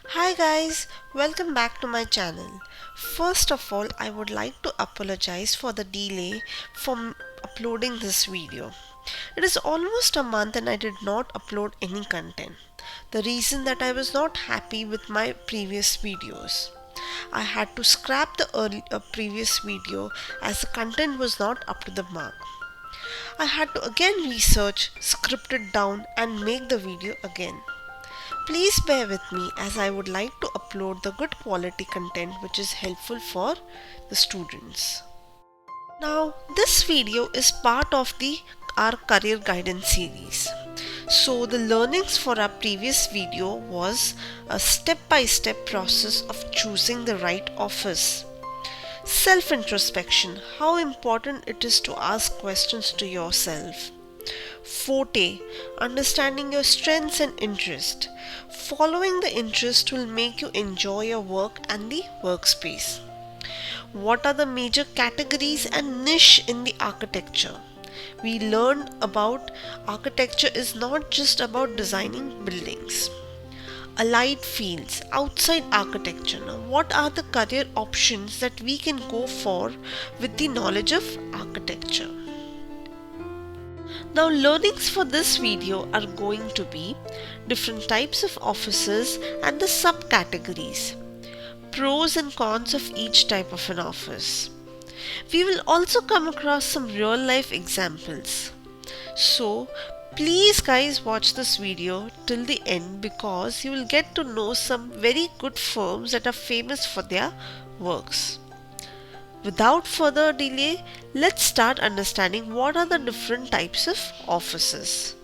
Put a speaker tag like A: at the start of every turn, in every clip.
A: Hi guys, welcome back to my channel. First of all, I would like to apologize for the delay from uploading this video. It is almost a month and I did not upload any content. The reason that I was not happy with my previous videos. I had to scrap the previous video as the content was not up to the mark. I had to again research, script it down and make the video again. Please bear with me as I would like to upload the good quality content which is helpful for the students. Now this video is part of our career guidance series. So the learnings for our previous video was a step-by-step process of choosing the right office. Self-introspection, how important it is to ask questions to yourself. Forte, understanding your strengths and interest. Following the interest will make you enjoy your work and the workspace. What are the major categories and niche in the architecture? We learned about architecture is not just about designing buildings. Allied fields outside architecture. Now, what are the career options that we can go for with the knowledge of architecture? Now learnings for this video are going to be different types of offices and the subcategories, pros and cons of each type of an office. We will also come across some real life examples. So please guys watch this video till the end because you will get to know some very good firms that are famous for their works. Without further delay, let's start understanding what are the different types of offices.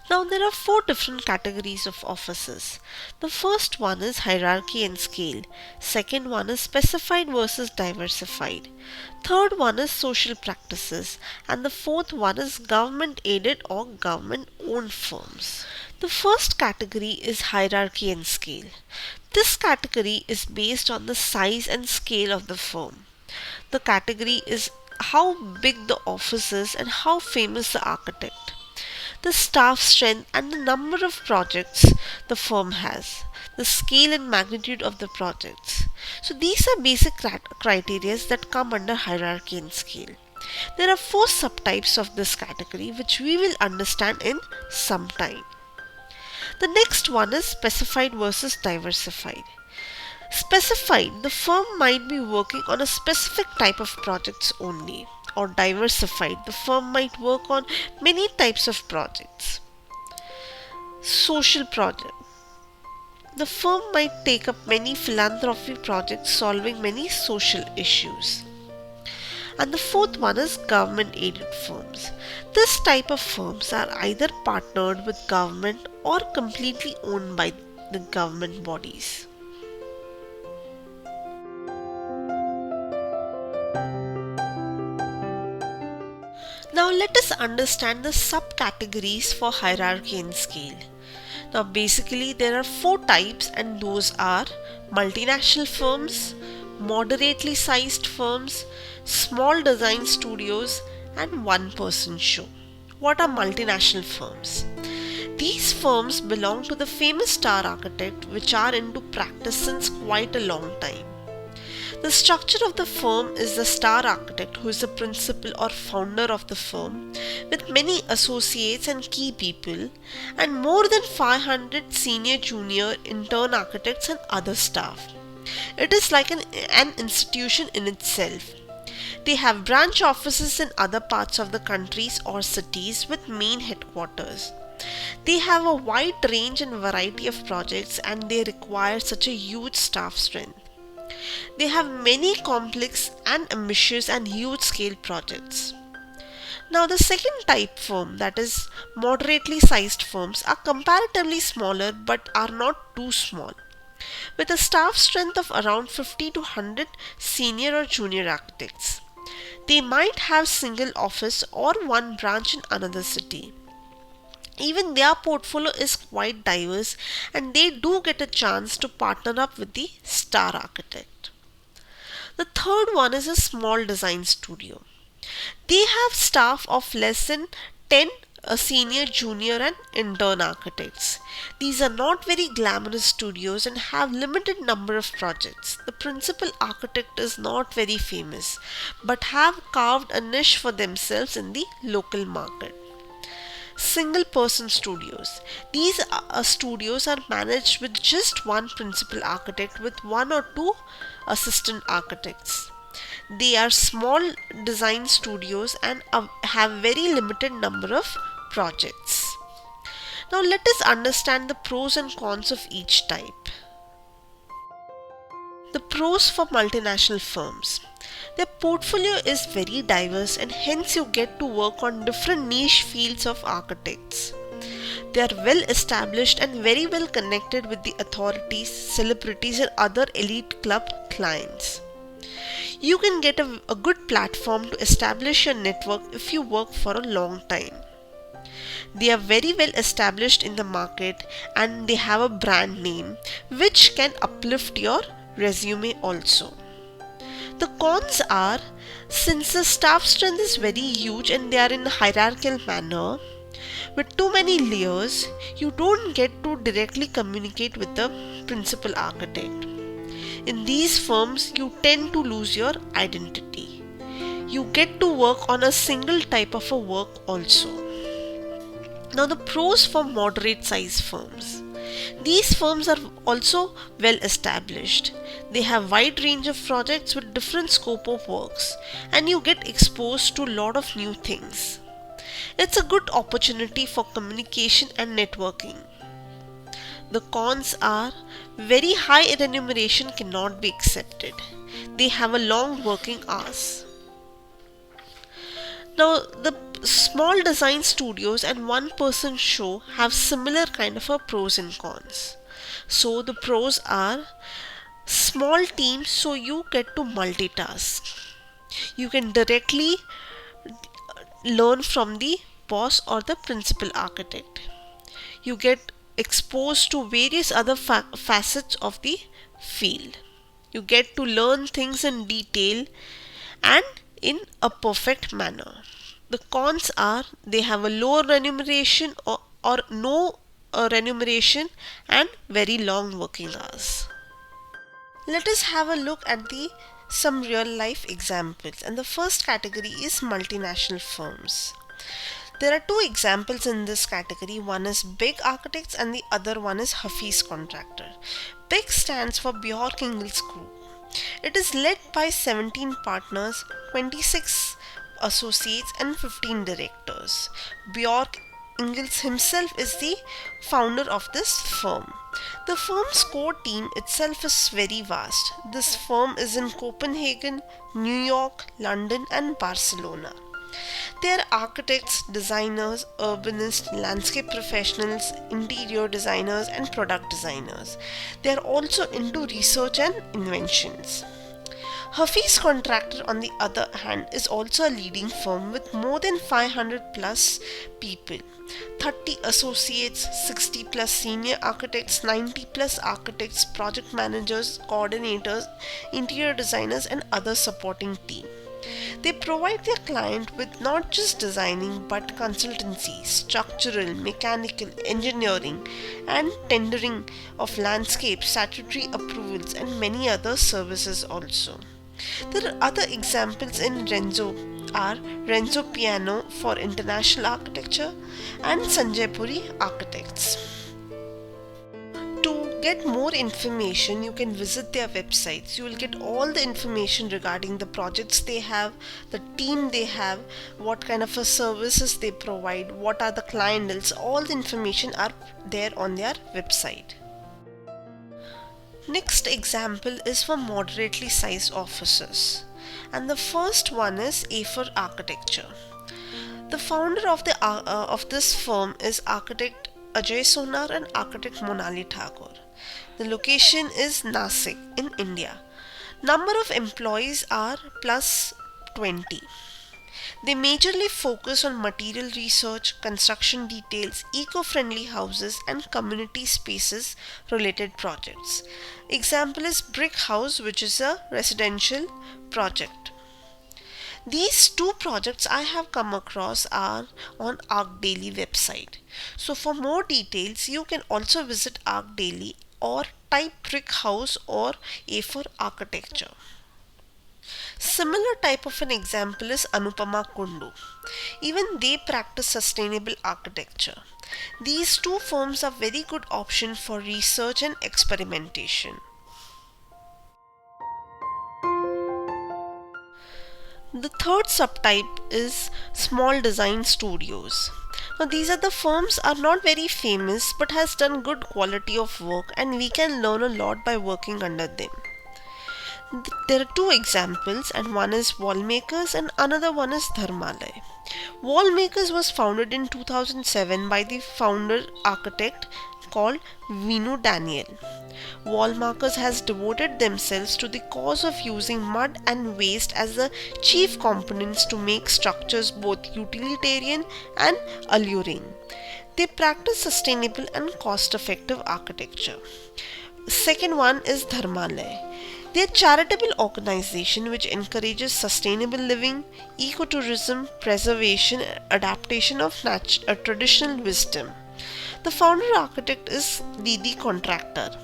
A: Now there are four different categories of offices. The first one is hierarchy and scale. Second one is specified versus diversified. Third one is social practices. And the fourth one is government aided or government owned firms. The first category is hierarchy and scale. This category is based on the size and scale of the firm. The category is how big the office is and how famous the architect, the staff strength and the number of projects the firm has, the scale and magnitude of the projects. So these are basic criteria that come under hierarchy and scale. There are four subtypes of this category which we will understand in some time. The next one is specified versus diversified. Specified, the firm might be working on a specific type of projects only, or diversified, the firm might work on many types of projects. Social project, the firm might take up many philanthropy projects solving many social issues. And the fourth one is government aided firms. This type of firms are either partnered with government or completely owned by the government bodies. Now let us understand the subcategories for hierarchy and scale. Now basically there are four types and those are multinational firms, moderately sized firms, small design studios and one-person show. What are multinational firms? These firms belong to the famous star architect which are into practice since quite a long time. The structure of the firm is the star architect who is the principal or founder of the firm with many associates and key people and more than 500 senior, junior, intern architects and other staff. It is like an institution in itself. They have branch offices in other parts of the countries or cities with main headquarters. They have a wide range and variety of projects and they require such a huge staff strength. They have many complex and ambitious and huge scale projects. Now the second type firm, that is moderately sized firms, are comparatively smaller but are not too small. With a staff strength of around 50 to 100 senior or junior architects. They might have single office or one branch in another city. Even their portfolio is quite diverse and they do get a chance to partner up with the star architect. The third one is a small design studio. They have staff of less than 10 senior, junior, and intern architects. These are not very glamorous studios and have limited number of projects. The principal architect is not very famous but have carved a niche for themselves in the local market. Single person studios. These studios are managed with just one principal architect with one or two assistant architects. They are small design studios and have very limited number of projects. Now let us understand the pros and cons of each type. The pros for multinational firms. Their portfolio is very diverse and hence you get to work on different niche fields of architects. They are well established and very well connected with the authorities, celebrities and other elite club clients. You can get a good platform to establish your network if you work for a long time. They are very well established in the market and they have a brand name which can uplift your resume also. The cons are, since the staff strength is very huge and they are in a hierarchical manner with too many layers, you don't get to directly communicate with the principal architect. In these firms, you tend to lose your identity. You get to work on a single type of a work also. Now the pros for moderate size firms. These firms are also well established. They have wide range of projects with different scope of works and you get exposed to a lot of new things. It's a good opportunity for communication and networking. The cons are, very high remuneration cannot be accepted. They have a long working hours. Now the small design studios and one person show have similar kind of a pros and cons. So the pros are, small teams, so you get to multitask. You can directly learn from the boss or the principal architect. You get exposed to various other facets of the field. You get to learn things in detail and in a perfect manner. The cons are, they have a low remuneration or no remuneration and very long working hours. Let us have a look at some real life examples, and the first category is multinational firms. There are two examples in this category. One is Big Architects and the other one is Hafiz Contractor. Big stands for Bjork Ingels Group. It is led by 17 partners, 26 associates and 15 directors. Bjork Ingels himself is the founder of this firm. The firm's core team itself is very vast. This firm is in Copenhagen, New York, London and Barcelona. They are architects, designers, urbanists, landscape professionals, interior designers and product designers. They are also into research and inventions. Hafiz Contractor, on the other hand, is also a leading firm with more than 500 plus people, 30 associates, 60 plus senior architects, 90 plus architects, project managers, coordinators, interior designers and other supporting team. They provide their client with not just designing but consultancy, structural, mechanical, engineering and tendering of landscape, statutory approvals and many other services also. There are other examples in Renzo are Renzo Piano for international architecture and Sanjay Puri Architects. To get more information, you can visit their websites. You will get all the information regarding the projects they have, the team they have, what kind of services they provide, what are the clientels. All the information are there on their website. Next example is for moderately sized offices, and the first one is A4 Architecture. The founder of this firm is architect Ajay Sonar and architect Monali Thakur. The location is Nasik in India. Number of employees are plus 20. They majorly focus on material research, construction details, eco-friendly houses and community spaces related projects. Example is Brick House, which is a residential project. These two projects I have come across are on Arc Daily website. So for more details, you can also visit Arc Daily or type Brick House or A for architecture. Similar type of an example is Anupama Kundu. Even they practice sustainable architecture. These two firms are very good option for research and experimentation. The third subtype is small design studios. Now these are the firms are not very famous but has done good quality of work and we can learn a lot by working under them. There are two examples and one is Wallmakers and another one is Dharmalaya. Wallmakers was founded in 2007 by the founder architect called Vinu Daniel. Wallmakers has devoted themselves to the cause of using mud and waste as the chief components to make structures both utilitarian and alluring. They practice sustainable and cost-effective architecture. Second one is Dharmalaya. They are a charitable organization which encourages sustainable living, ecotourism, preservation, and adaptation of traditional wisdom. The founder architect is Didi Contractor.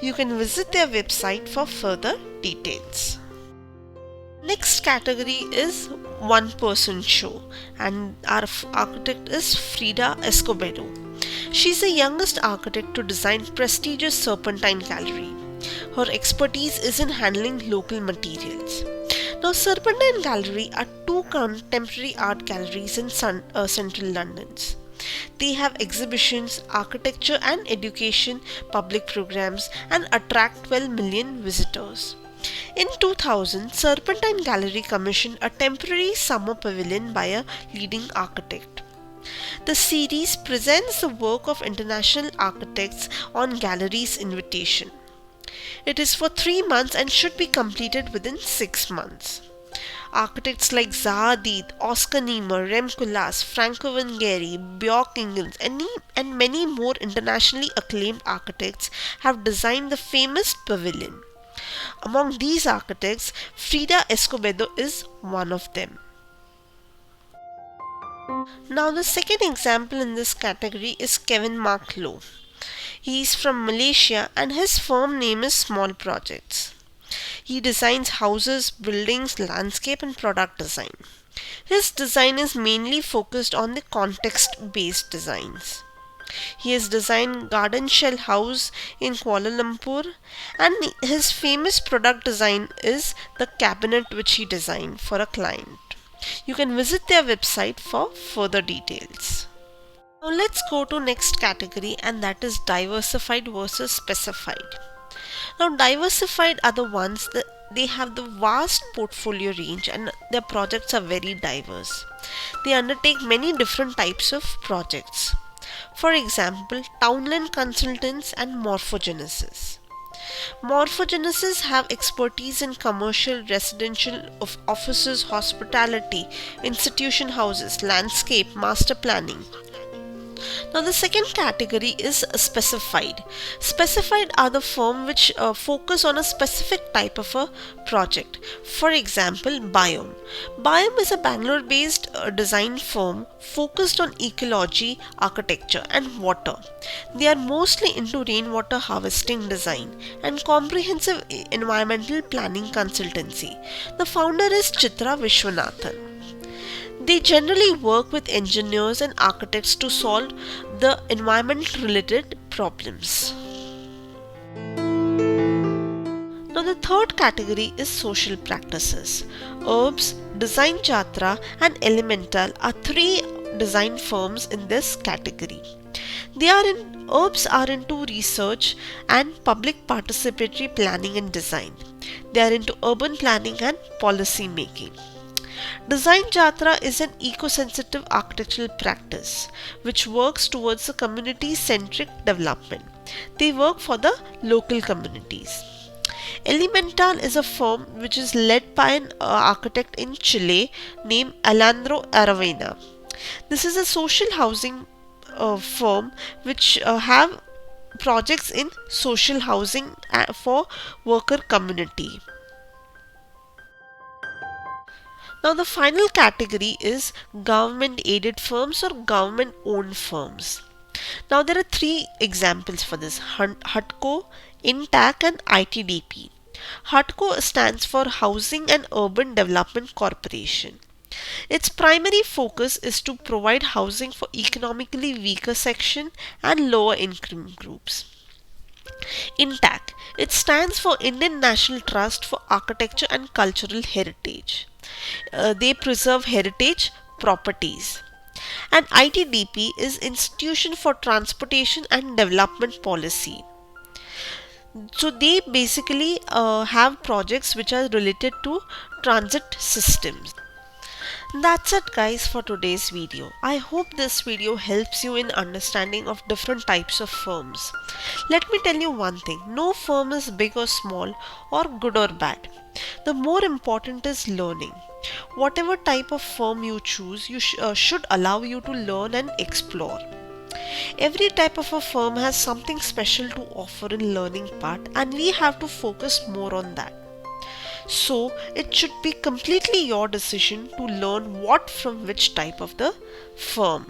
A: You can visit their website for further details. Next category is one person show and our architect is Frida Escobedo. She is the youngest architect to design prestigious Serpentine Gallery. Her expertise is in handling local materials. Now, Serpentine Gallery are two contemporary art galleries in central London. They have exhibitions, architecture and education, public programs and attract 12 million visitors. In 2000, Serpentine Gallery commissioned a temporary summer pavilion by a leading architect. The series presents the work of international architects on gallery's invitation. It is for 3 months and should be completed within 6 months. Architects like Zaha Hadid, Oscar Niemeyer, Rem Koolhaas, Franco Vangerie, Björk Ingels, and many more internationally acclaimed architects have designed the famous pavilion. Among these architects, Frida Escobedo is one of them. Now the second example in this category is Kevin Marlowe. He is from Malaysia and his firm name is Small Projects. He designs houses, buildings, landscape and product design. His design is mainly focused on the context-based designs. He has designed Garden Shell House in Kuala Lumpur and his famous product design is the cabinet which he designed for a client. You can visit their website for further details. Now let's go to next category and that is diversified versus specified. Now diversified are the ones that they have the vast portfolio range and their projects are very diverse. They undertake many different types of projects. For example, Townland Consultants and Morphogenesis. Morphogenesis have expertise in commercial, residential, offices, hospitality, institution houses, landscape, master planning. Now the second category is specified. Specified are the firm which focus on a specific type of a project. For example, Biome. Biome is a Bangalore-based design firm focused on ecology, architecture and water. They are mostly into rainwater harvesting design and comprehensive environmental planning consultancy. The founder is Chitra Vishwanathan. They generally work with engineers and architects to solve the environment-related problems. Now the third category is social practices. Herbs, Design Jatra and Elemental are three design firms in this category. Herbs are into research and public participatory planning and design. They are into urban planning and policy making. Design Jatra is an eco-sensitive architectural practice which works towards a community-centric development. They work for the local communities. Elemental is a firm which is led by an architect in Chile named Alejandro Aravena. This is a social housing firm which have projects in social housing for worker community. Now the final category is government aided firms or government owned firms. Now there are three examples for this: HUTCO, INTAC and ITDP. HUTCO stands for Housing and Urban Development Corporation. Its primary focus is to provide housing for economically weaker section and lower income groups. INTAC. It stands for Indian National Trust for Architecture and Cultural Heritage. They preserve heritage properties. And ITDP is Institution for Transportation and Development Policy. So they basically have projects which are related to transit systems. That's it guys for today's video. I hope this video helps you in understanding of different types of firms. Let me tell you one thing, no firm is big or small or good or bad. The more important is learning. Whatever type of firm you choose, you should allow you to learn and explore. Every type of a firm has something special to offer in learning part and we have to focus more on that. So it should be completely your decision to learn what from which type of the firm.